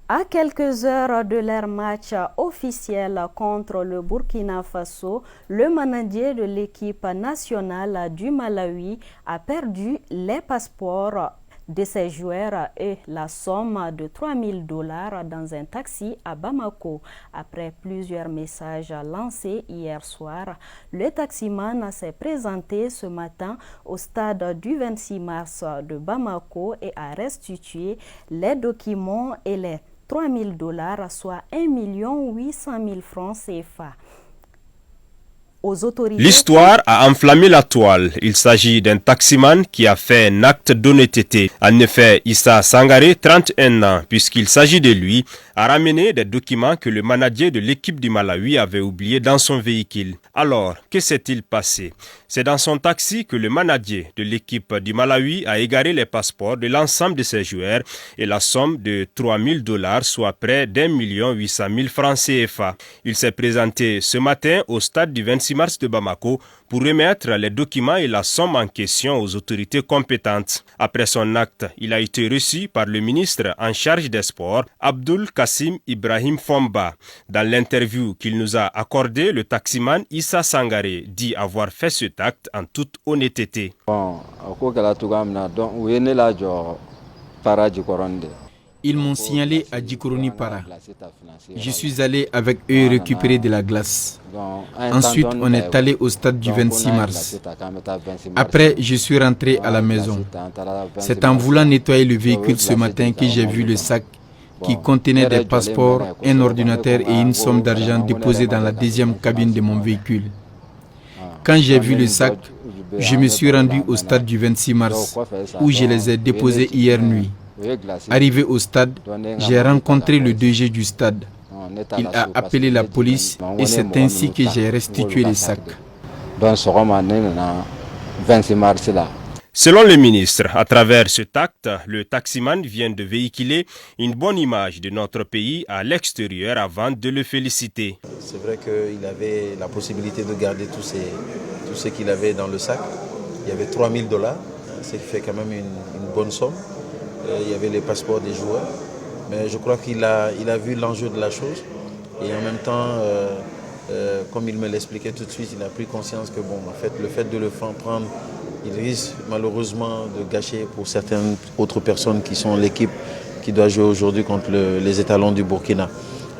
À quelques heures de leur match officiel contre le Burkina Faso, le manager de l'équipe nationale du Malawi a perdu les passeports de ses joueurs et la somme de $3 000 dans un taxi à Bamako. Après plusieurs messages lancés hier soir, le taximan s'est présenté ce matin au stade du 26 mars de Bamako et a restitué les documents et les $3 000, soit 1 800 000 francs CFA. L'histoire a enflammé la toile. Il s'agit d'un taximan qui a fait un acte d'honnêteté. En effet, Issa Sangaré, 31 ans, puisqu'il s'agit de lui, a ramené des documents que le manager de l'équipe du Malawi avait oubliés dans son véhicule. Alors, que s'est-il passé? C'est dans son taxi que le manager de l'équipe du Malawi a égaré les passeports de l'ensemble de ses joueurs et la somme de $3 000, soit près d'1 800 000 francs CFA. Il s'est présenté ce matin au stade du 26 mars de Bamako pour remettre les documents et la somme en question aux autorités compétentes. Après son acte, il a été reçu par le ministre en charge des sports, Abdul Kassim Ibrahim Fomba. Dans l'interview qu'il nous a accordé, le taximan Issa Sangaré dit avoir fait cet acte en toute honnêteté. Ils m'ont signalé à Djikoroni Para. Je suis allé avec eux récupérer de la glace. Ensuite, on est allé au stade du 26 mars. Après, je suis rentré à la maison. C'est en voulant nettoyer le véhicule ce matin que j'ai vu le sac qui contenait des passeports, un ordinateur et une somme d'argent déposée dans la deuxième cabine de mon véhicule. Quand j'ai vu le sac, je me suis rendu au stade du 26 mars où je les ai déposés hier nuit. Arrivé au stade, j'ai rencontré le DG du stade. Il a appelé la police et c'est ainsi que j'ai restitué les sacs. Selon le ministre, à travers cet acte, le taximan vient de véhiculer une bonne image de notre pays à l'extérieur avant de le féliciter. C'est vrai qu'il avait la possibilité de garder tout ce qu'il avait dans le sac. Il y avait $3 000, ce qui fait quand même une bonne somme. Il y avait les passeports des joueurs. Mais je crois qu'il a vu l'enjeu de la chose. Et en même temps, comme il me l'expliquait tout de suite, il a pris conscience que le fait de le prendre, il risque malheureusement de gâcher pour certaines autres personnes qui sont l'équipe qui doit jouer aujourd'hui contre les étalons du Burkina.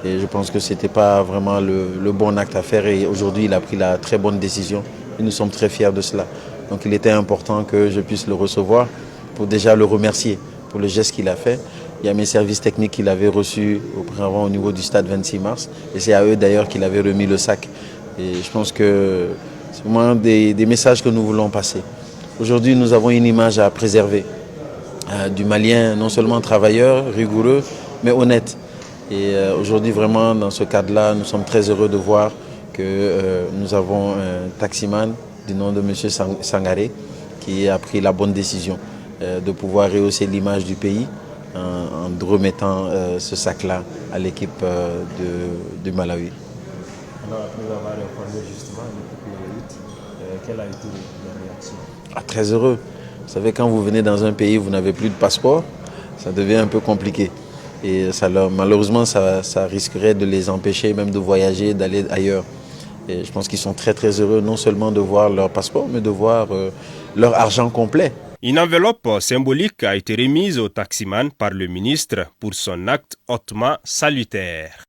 Et je pense que ce n'était pas vraiment le bon acte à faire. Et aujourd'hui, il a pris la très bonne décision. Et nous sommes très fiers de cela. Donc il était important que je puisse le recevoir pour déjà le remercier pour le geste qu'il a fait. Il y a mes services techniques qu'il avait reçus auparavant au niveau du stade 26 mars. Et c'est à eux d'ailleurs qu'il avait remis le sac. Et je pense que c'est vraiment des messages que nous voulons passer. Aujourd'hui, nous avons une image à préserver du Malien, non seulement travailleur, rigoureux, mais honnête. Et aujourd'hui, vraiment, dans ce cadre-là, nous sommes très heureux de voir que nous avons un taximan du nom de M. Sangaré qui a pris la bonne décision de pouvoir rehausser l'image du pays en remettant ce sac-là à l'équipe du Malawi. Alors, après avoir informé justement l'équipe Malawi, quelle a été la réaction? Très heureux. Vous savez, quand vous venez dans un pays où vous n'avez plus de passeport, ça devient un peu compliqué. Et malheureusement, ça risquerait de les empêcher même de voyager, d'aller ailleurs. Et je pense qu'ils sont très très heureux non seulement de voir leur passeport, mais de voir leur argent complet. Une enveloppe symbolique a été remise au taximan par le ministre pour son acte hautement salutaire.